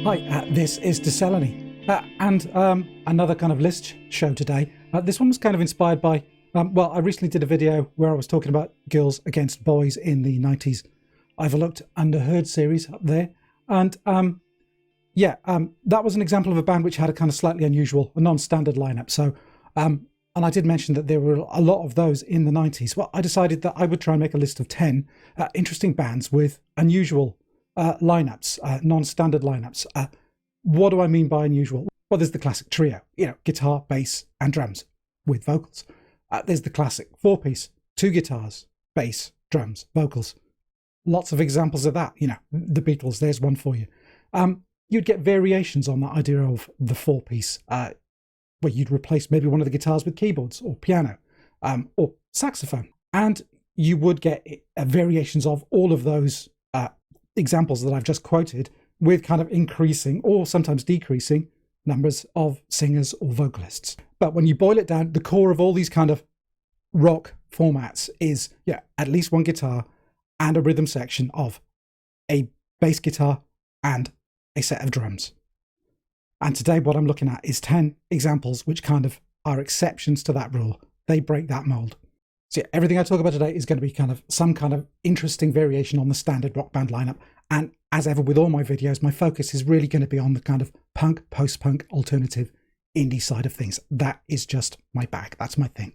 Hi, this is Decelany, and another kind of list show today. This one was kind of inspired by, well, I recently did a video where I was talking about girls against boys in the 90s overlooked, underheard series up there. And that was an example of a band which had a kind of slightly unusual, a non-standard lineup. So, and I did mention that there were a lot of those in the 90s. Well, I decided that I would try and make a list of 10 interesting bands with unusual lineups, non-standard lineups. What do I mean by unusual? Well, there's the classic trio, guitar, bass, and drums with vocals. There's the classic four-piece, 2 guitars, bass, drums, vocals. Lots of examples of that. The Beatles, there's one for you. You'd get variations on that idea of the four-piece, where you'd replace maybe one of the guitars with keyboards or piano or saxophone. And you would get variations of all of those examples that I've just quoted with kind of increasing or sometimes decreasing numbers of singers or vocalists. But when you boil it down, the core of all these kind of rock formats is at least one guitar and a rhythm section of a bass guitar and a set of drums. And today what I'm looking at is 10 examples which kind of are exceptions to that rule. They break that mold. So everything I talk about today is going to be kind of some kind of interesting variation on the standard rock band lineup. And as ever with all my videos, my focus is really going to be on the kind of punk, post-punk, alternative, indie side of things. That is just my bag. That's my thing.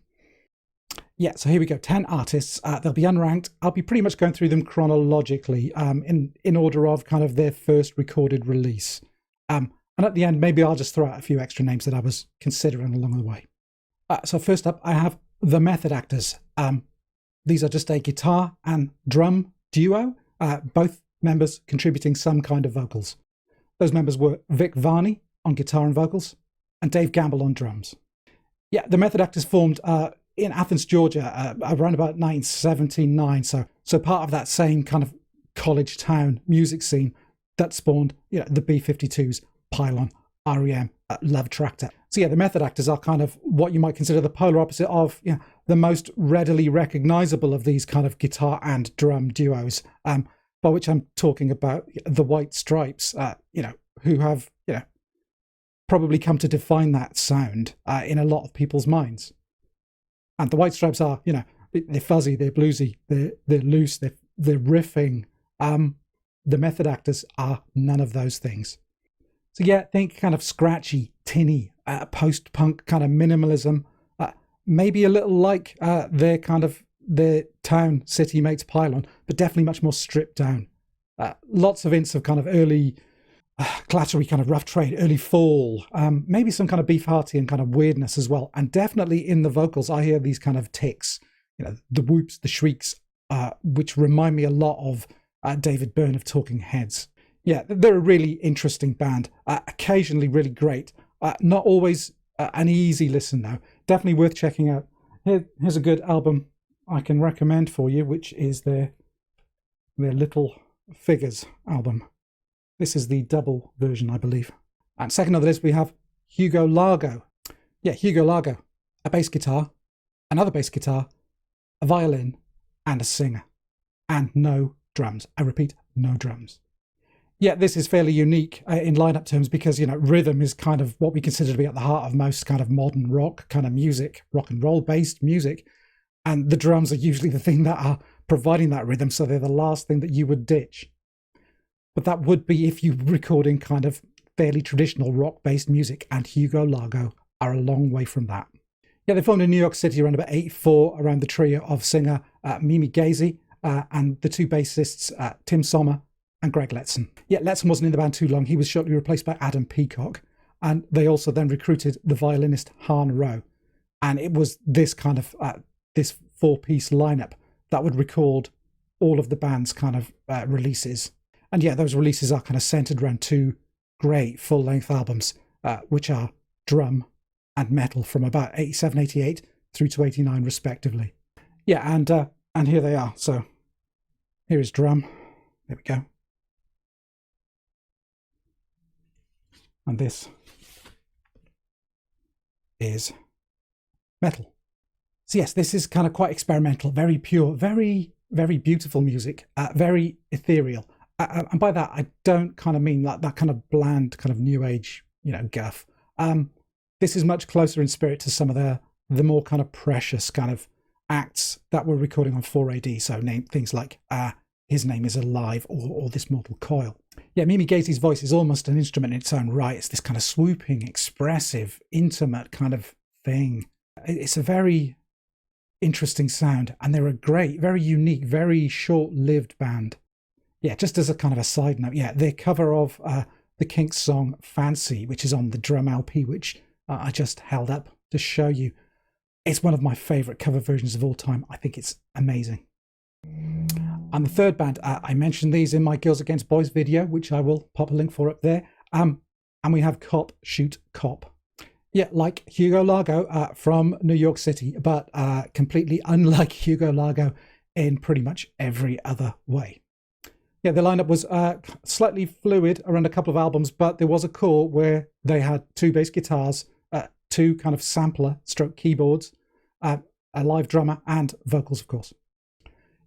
Yeah, so here we go. 10 artists. They'll be unranked. I'll be pretty much going through them chronologically in order of kind of their first recorded release. And at the end, maybe I'll just throw out a few extra names that I was considering along the way. So first up, I have the Method Actors. These are just a guitar and drum duo, both members contributing some kind of vocals. Those members were Vic Varney on guitar and vocals and Dave Gamble on drums. Yeah, the Method Actors formed in Athens, Georgia, around about 1979. So part of that same kind of college town music scene that spawned, the B-52s, Pylon, REM, Love Tractor. So yeah, the Method Actors are kind of what you might consider the polar opposite of the most readily recognizable of these kind of guitar and drum duos, by which I'm talking about the White Stripes, who have probably come to define that sound in a lot of people's minds. And the White Stripes are, they're fuzzy, they're bluesy, they're loose, they're riffing. The Method Actors are none of those things. So yeah, think kind of scratchy, tinny, post-punk kind of minimalism, maybe a little like their town city mates Pylon, but definitely much more stripped down. Lots of hints of kind of early clattery kind of Rough Trade, early Fall, maybe some kind of Beef Hearty and kind of weirdness as well. And definitely in the vocals, I hear these kind of ticks, the whoops, the shrieks, which remind me a lot of David Byrne of Talking Heads. Yeah, they're a really interesting band, occasionally really great. Not always an easy listen though. Definitely worth checking out. Here's a good album I can recommend for you, which is their Little Figures album. This is the double version, I believe. And second on the list, we have Hugo Largo. Yeah, Hugo Largo, a bass guitar, another bass guitar, a violin, and a singer. And no drums. I repeat, no drums. Yeah, this is fairly unique in lineup terms because, rhythm is kind of what we consider to be at the heart of most kind of modern rock kind of music, rock and roll based music. And the drums are usually the thing that are providing that rhythm, so they're the last thing that you would ditch. But that would be if you're recording kind of fairly traditional rock-based music, and Hugo Largo are a long way from that. Yeah, they formed in New York City around about 84, around the trio of singer Mimi Gazy and the 2 bassists Tim Sommer and Greg Letson. Yeah, Letson wasn't in the band too long. He was shortly replaced by Adam Peacock. And they also then recruited the violinist Han Rowe. And it was this kind of, this 4-piece lineup that would record all of the band's kind of releases. And yeah, those releases are kind of centered around 2 great full-length albums, which are Drum and Metal from about 87, 88 through to 89 respectively. Yeah, and here they are. So here is Drum. There we go. And this is Metal. So yes, this is kind of quite experimental, very pure, very, very beautiful music, very ethereal. And by that, I don't kind of mean that kind of bland, kind of new age, guff. This is much closer in spirit to some of the more kind of precious kind of acts that we're recording on 4AD. So things like His Name Is Alive or This Mortal Coil. Yeah, Mimi Gacy's voice is almost an instrument in its own right. It's this kind of swooping, expressive, intimate kind of thing. It's a very interesting sound, and they're a great, very unique, very short-lived band. Yeah, just as a kind of a side note, yeah, their cover of the Kinks song Fancy, which is on the Drum LP, which I just held up to show you. It's one of my favourite cover versions of all time. I think it's amazing. And the third band, I mentioned these in my Girls Against Boys video, which I will pop a link for up there. And we have Cop, Shoot, Cop. Yeah, like Hugo Largo from New York City, but completely unlike Hugo Largo in pretty much every other way. Yeah, the lineup was slightly fluid around a couple of albums, but there was a core where they had 2 bass guitars, 2 kind of sampler stroke keyboards, a live drummer, and vocals, of course.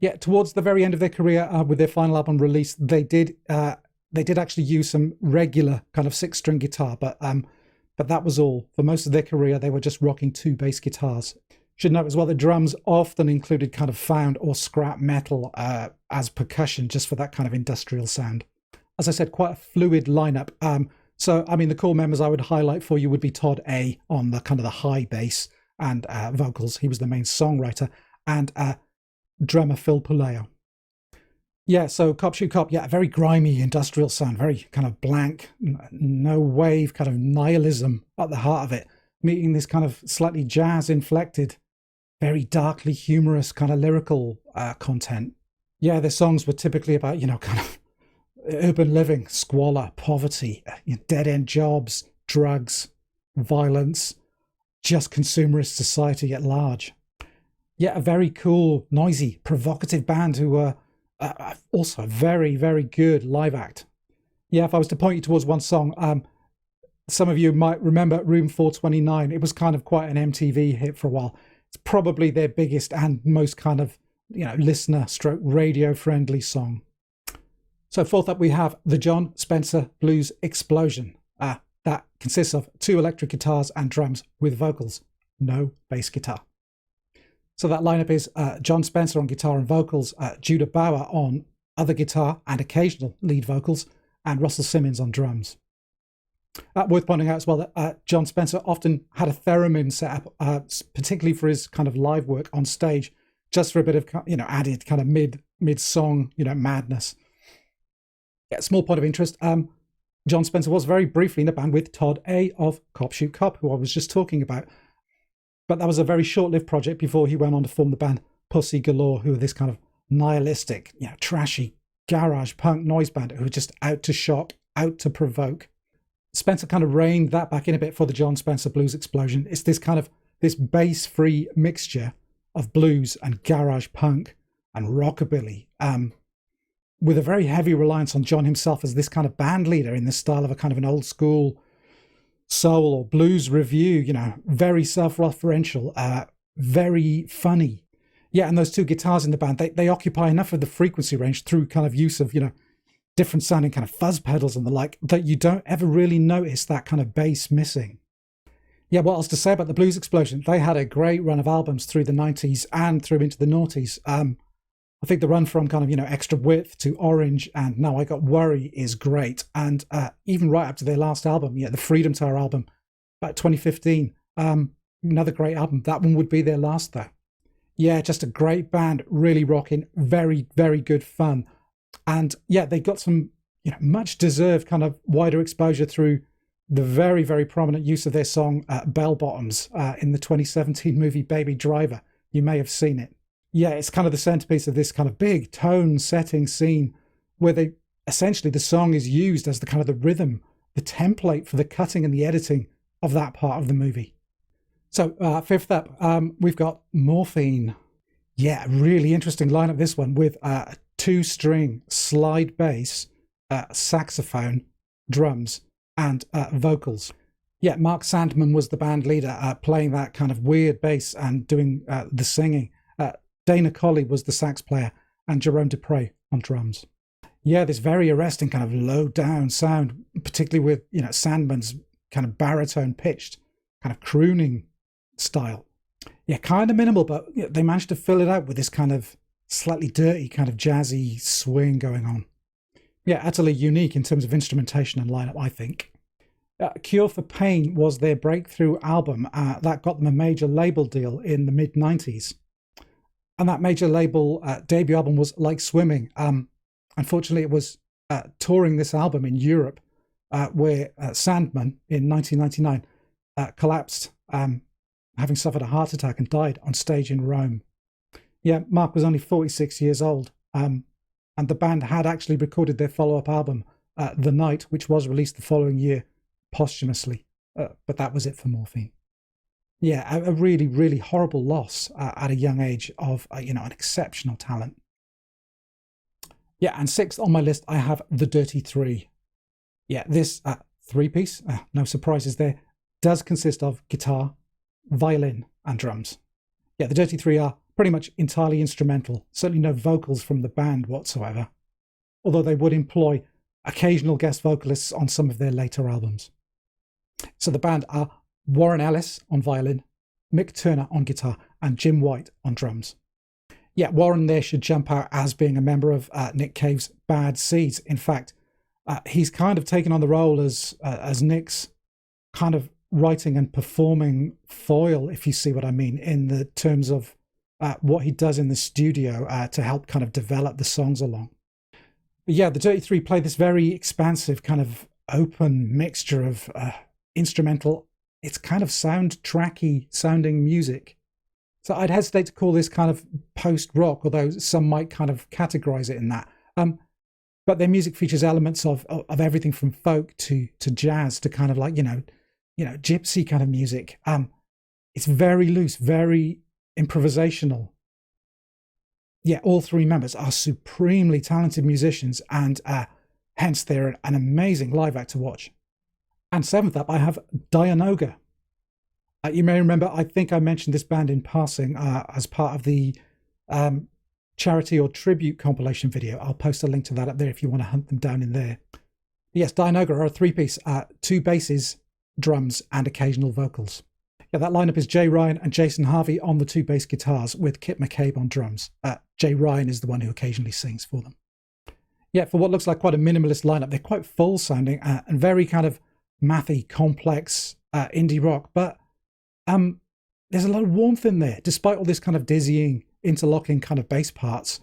Yeah, towards the very end of their career, with their final album release, they did actually use some regular kind of 6-string guitar, but that was all. For most of their career, they were just rocking 2 bass guitars. Should note as well, the drums often included kind of found or scrap metal as percussion, just for that kind of industrial sound. As I said, quite a fluid lineup. So, I mean, the core members I would highlight for you would be Todd A on the kind of the high bass and vocals. He was the main songwriter, and drummer Phil Puleo. Yeah, so Cop Shoot Cop, yeah, a very grimy industrial sound, very kind of blank, no wave, kind of nihilism at the heart of it, meeting this kind of slightly jazz inflected, very darkly humorous kind of lyrical content. Yeah, their songs were typically about, kind of urban living, squalor, poverty, dead-end jobs, drugs, violence, just consumerist society at large. Yeah, a very cool, noisy, provocative band who were also a very, very good live act. Yeah, if I was to point you towards one song, some of you might remember Room 429. It was kind of quite an MTV hit for a while. It's probably their biggest and most kind of, listener stroke radio friendly song. So fourth up, we have the John Spencer Blues Explosion. That consists of 2 electric guitars and drums with vocals, no bass guitar. So that lineup is John Spencer on guitar and vocals, Judah Bauer on other guitar and occasional lead vocals, and Russell Simmons on drums. Worth pointing out as well that John Spencer often had a theremin set up, particularly for his kind of live work on stage, just for a bit of, added kind of mid-song, madness. Yeah, small point of interest. John Spencer was very briefly in a band with Todd A of Cop Shoot Cop, who I was just talking about. But that was a very short-lived project before he went on to form the band Pussy Galore, who are this kind of nihilistic, trashy, garage punk noise band who are just out to shock, out to provoke. Spencer kind of reined that back in a bit for the John Spencer Blues Explosion. It's this bass-free mixture of blues and garage punk and rockabilly, with a very heavy reliance on John himself as this kind of band leader in the style of a kind of an old school soul or blues review, very self-referential, very funny. Yeah, and those 2 guitars in the band, they occupy enough of the frequency range through kind of use of, different sounding kind of fuzz pedals and the like, that you don't ever really notice that kind of bass missing. Yeah, what else to say about the Blues Explosion? They had a great run of albums through the 90s and through into the noughties. I think the run from kind of, Extra Width to Orange and Now I Got Worry is great. And even right up to their last album, the Freedom Tower album, about 2015, another great album. That one would be their last though. Yeah, just a great band, really rocking, very, very good fun. And yeah, they got some, much deserved kind of wider exposure through the very, very prominent use of their song Bell Bottoms in the 2017 movie Baby Driver. You may have seen it. Yeah, it's kind of the centerpiece of this kind of big tone setting scene where the song is used as the kind of the rhythm, the template for the cutting and the editing of that part of the movie. So fifth up, we've got Morphine. Yeah, really interesting lineup, this one, with a 2-string slide bass, saxophone, drums, and vocals. Yeah, Mark Sandman was the band leader, playing that kind of weird bass and doing the singing. Dana Colley was the sax player, and Jerome Dupre on drums. Yeah, this very arresting kind of low down sound, particularly with, Sandman's kind of baritone pitched, kind of crooning style. Yeah, kind of minimal, but they managed to fill it out with this kind of slightly dirty, kind of jazzy swing going on. Yeah, utterly unique in terms of instrumentation and lineup, I think. Cure for Pain was their breakthrough album that got them a major label deal in the mid-90s. And that major label debut album was Like Swimming. Unfortunately, it was touring this album in Europe where Sandman in 1999 collapsed, having suffered a heart attack and died on stage in Rome. Yeah, Mark was only 46 years old. And the band had actually recorded their follow-up album, The Night, which was released the following year posthumously. But that was it for Morphine. Yeah, a really, really horrible loss at a young age of, an exceptional talent. Yeah, and sixth on my list, I have The Dirty Three. Yeah, this three-piece, no surprises there, does consist of guitar, violin, and drums. Yeah, The Dirty Three are pretty much entirely instrumental, certainly no vocals from the band whatsoever, although they would employ occasional guest vocalists on some of their later albums. So the band are Warren Ellis on violin, Mick Turner on guitar, and Jim White on drums. Yeah, Warren there should jump out as being a member of Nick Cave's Bad Seeds. In fact, he's kind of taken on the role as Nick's kind of writing and performing foil, if you see what I mean, in the terms of what he does in the studio to help kind of develop the songs along. But yeah, the Dirty Three play this very expansive kind of open mixture of instrumental, it's kind of soundtracky sounding music. So I'd hesitate to call this kind of post-rock, although some might kind of categorize it in that. But their music features elements of everything from folk to jazz to kind of like, gypsy kind of music. It's very loose, very improvisational. Yeah, all three members are supremely talented musicians, and hence they're an amazing live act to watch. And seventh up, I have Dianogah. You may remember, I think I mentioned this band in passing as part of the charity or tribute compilation video. I'll post a link to that up there if you want to hunt them down in there. Yes, Dianogah are a three-piece, two basses, drums, and occasional vocals. Yeah, that lineup is Jay Ryan and Jason Harvey on the two bass guitars with Kit McCabe on drums. Jay Ryan is the one who occasionally sings for them. Yeah, for what looks like quite a minimalist lineup, they're quite full sounding and very kind of mathy, complex indie rock, but there's a lot of warmth in there. Despite all this kind of dizzying, interlocking kind of bass parts,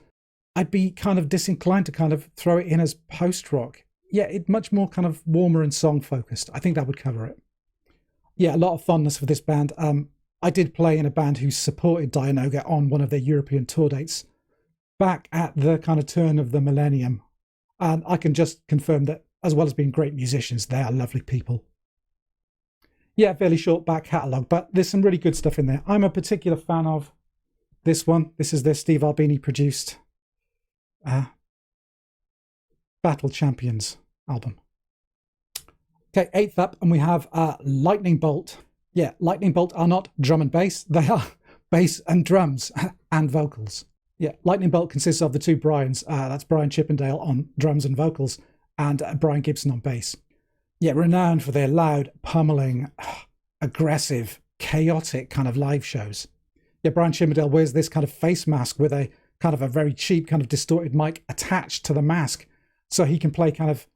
I'd be kind of disinclined to kind of throw it in as post-rock. Yeah, it's much more kind of warmer and song-focused. I think that would cover it. Yeah, a lot of fondness for this band. I did play in a band who supported Dianogah on one of their European tour dates back at the kind of turn of the millennium. And I can just confirm that, as well as being great musicians, they are lovely people. Yeah, fairly short back catalogue, but there's some really good stuff in there. I'm a particular fan of this one. This is their Steve Albini produced Battle Champions album. Okay, eighth up, and we have Lightning Bolt. Yeah, Lightning Bolt are not drum and bass. They are bass and drums and vocals. Yeah, Lightning Bolt consists of the two Brians. That's Brian Chippendale on drums and vocals and Brian Gibson on bass. Yeah, renowned for their loud, pummeling, aggressive, chaotic kind of live shows. Yeah, Brian Chippendale wears this kind of face mask with a kind of a very cheap kind of distorted mic attached to the mask so he can play kind of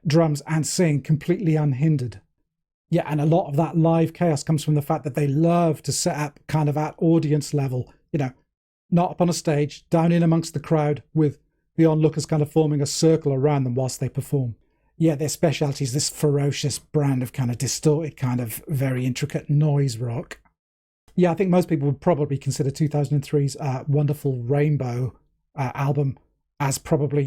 drums and sing completely unhindered. Yeah, and a lot of that live chaos comes from the fact that they love to set up kind of at audience level, not up on a stage, down in amongst the crowd with the onlookers kind of forming a circle around them whilst they perform. Yeah, their speciality is this ferocious brand of kind of distorted, kind of very intricate noise rock. Yeah, I think most people would probably consider 2003's Wonderful Rainbow album as probably,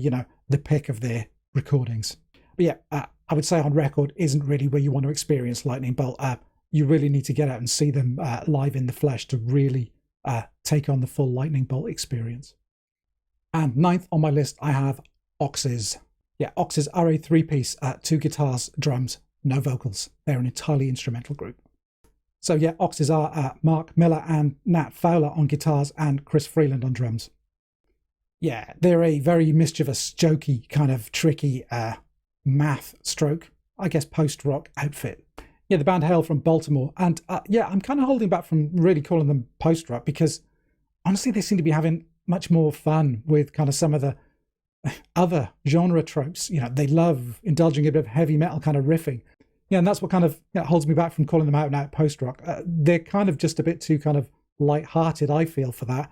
the pick of their recordings. But yeah, I would say on record isn't really where you want to experience Lightning Bolt. You really need to get out and see them live in the flesh to really take on the full Lightning Bolt experience. And ninth on my list, I have Oxes. Yeah, Oxes are a three-piece, two guitars, drums, no vocals. They're an entirely instrumental group. So yeah, Oxes are Mark Miller and Nat Fowler on guitars and Chris Freeland on drums. Yeah, they're a very mischievous, jokey, kind of tricky math stroke, I guess, post-rock outfit. Yeah, the band hail from Baltimore. And yeah, I'm kind of holding back from really calling them post-rock because honestly, they seem to be having much more fun with kind of some of the other genre tropes. You know, they love indulging in a bit of heavy metal kind of riffing. Yeah, and that's what kind of holds me back from calling them out and out post-rock. They're kind of just a bit too kind of light-hearted, I feel, for that.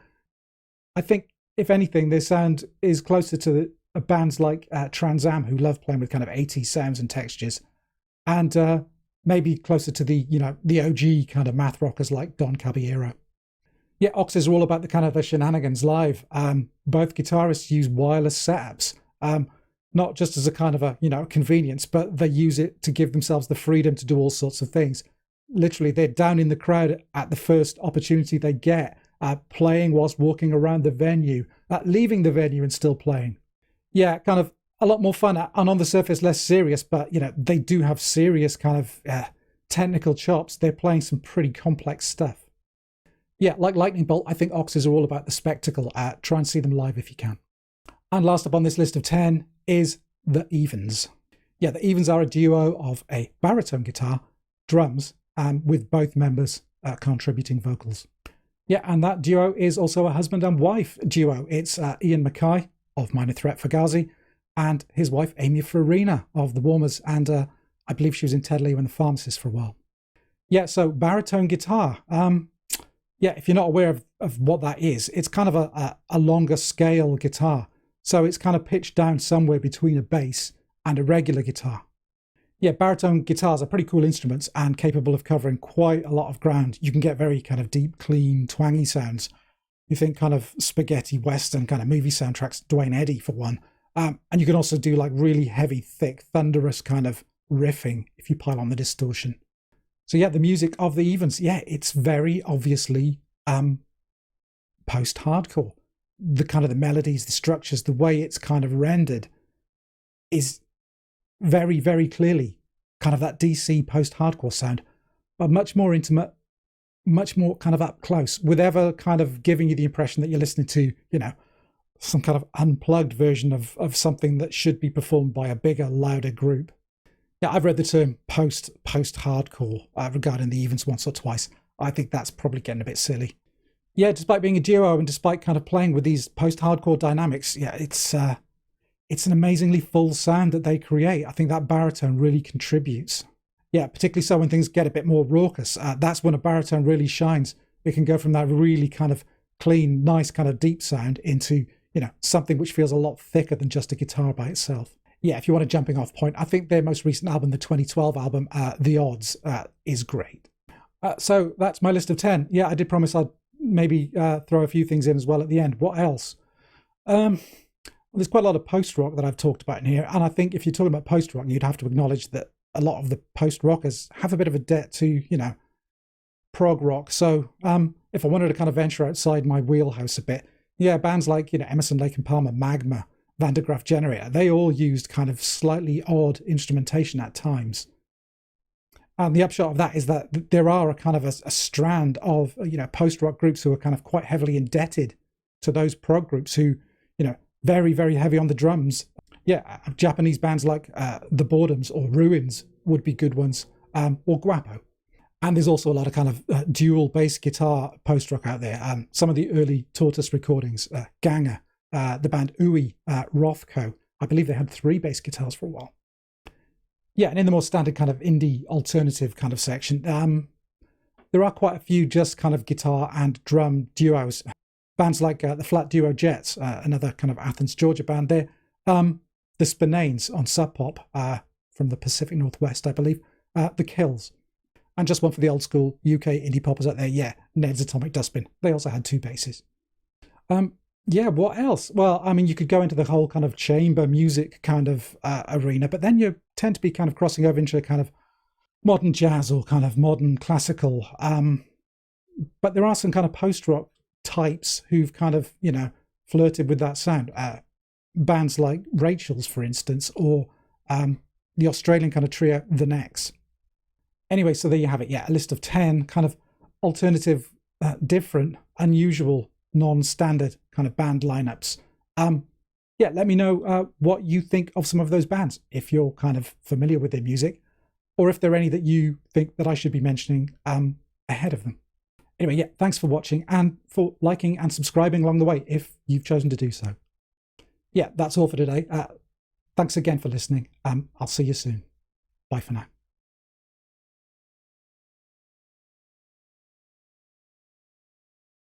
I think, if anything, their sound is closer to bands like Trans Am, who love playing with kind of 80s sounds and textures, and maybe closer to the OG kind of math rockers like Don Caballero. Yeah, Oxes are all about the kind of the shenanigans live. Both guitarists use wireless setups, not just as a kind of a convenience, but they use it to give themselves the freedom to do all sorts of things. Literally, they're down in the crowd at the first opportunity they get, playing whilst walking around the venue, leaving the venue and still playing. Yeah, kind of a lot more fun and on the surface less serious, but they do have serious kind of technical chops. They're playing some pretty complex stuff. Yeah, like Lightning Bolt, I think Oxes are all about the spectacle. Try and see them live if you can. And last up on this list of 10 is the Evens. Yeah, the Evens are a duo of a baritone guitar, drums, with both members contributing vocals. Yeah, and that duo is also a husband and wife duo. It's Ian Mackay of Minor Threat Fugazi and his wife Amy Farina of The Warmers, and I believe she was in Ted Leo and the Pharmacist for a while. Yeah, so baritone guitar. Yeah, if you're not aware of what that is, it's kind of a longer scale guitar. So it's kind of pitched down somewhere between a bass and a regular guitar. Yeah, baritone guitars are pretty cool instruments and capable of covering quite a lot of ground. You can get very kind of deep, clean, twangy sounds. You think kind of spaghetti western kind of movie soundtracks, Dwayne Eddy for one. And you can also do like really heavy, thick, thunderous kind of riffing if you pile on the distortion. So yeah, the music of the Evens, yeah, it's very obviously post-hardcore. The kind of the melodies, the structures, the way it's kind of rendered is very, very clearly kind of that DC post-hardcore sound, but much more intimate, much more kind of up close, with ever kind of giving you the impression that you're listening to, some kind of unplugged version of something that should be performed by a bigger, louder group. Yeah, I've read the term post-hardcore regarding the Evens once or twice. I think that's probably getting a bit silly. Yeah, despite being a duo and despite kind of playing with these post-hardcore dynamics, yeah, it's an amazingly full sound that they create. I think that baritone really contributes. Yeah, particularly so when things get a bit more raucous. That's when a baritone really shines. It can go from that really kind of clean, nice kind of deep sound into, something which feels a lot thicker than just a guitar by itself. Yeah, if you want a jumping off point, I think their most recent album, the 2012 album, The Odds, is great. So that's my list of 10. Yeah, I did promise I'd maybe throw a few things in as well at the end. What else? There's quite a lot of post-rock that I've talked about in here, and I think if you're talking about post-rock, you'd have to acknowledge that a lot of the post-rockers have a bit of a debt to, prog rock. So if I wanted to kind of venture outside my wheelhouse a bit, yeah, bands like, Emerson, Lake and Palmer, Magma, Van de Graaff Generator, they all used kind of slightly odd instrumentation at times. And the upshot of that is that there are a kind of a strand of, post-rock groups who are kind of quite heavily indebted to those prog groups who, very, very heavy on the drums. Yeah, Japanese bands like The Boredoms or Ruins would be good ones, or Guapo. And there's also a lot of kind of dual bass guitar post-rock out there. Some of the early Tortoise recordings, Ganger, the band Ui, Rothko, I believe they had 3 bass guitars for a while. Yeah, and in the more standard kind of indie alternative kind of section, there are quite a few just kind of guitar and drum duos. Bands like the Flat Duo Jets, another kind of Athens, Georgia band there. The Spinanes on Sub Pop from the Pacific Northwest, I believe. The Kills. And just one for the old school UK indie poppers out there. Yeah, Ned's Atomic Dustbin. They also had 2 basses. Yeah, what else? Well, I mean, you could go into the whole kind of chamber music kind of arena, but then you tend to be kind of crossing over into kind of modern jazz or kind of modern classical. But there are some kind of post-rock types who've kind of, flirted with that sound. Bands like Rachel's, for instance, or the Australian kind of trio, The Necks. Anyway, so there you have it. Yeah, a list of 10 kind of alternative, different, unusual, non-standard kind of band lineups Yeah, let me know what you think of some of those bands, if you're kind of familiar with their music, or if there are any that you think that I should be mentioning ahead of them. Anyway, yeah, thanks for watching and for liking and subscribing along the way if you've chosen to do so. Yeah, that's all for today. Thanks again for listening. I'll see you soon. Bye for now.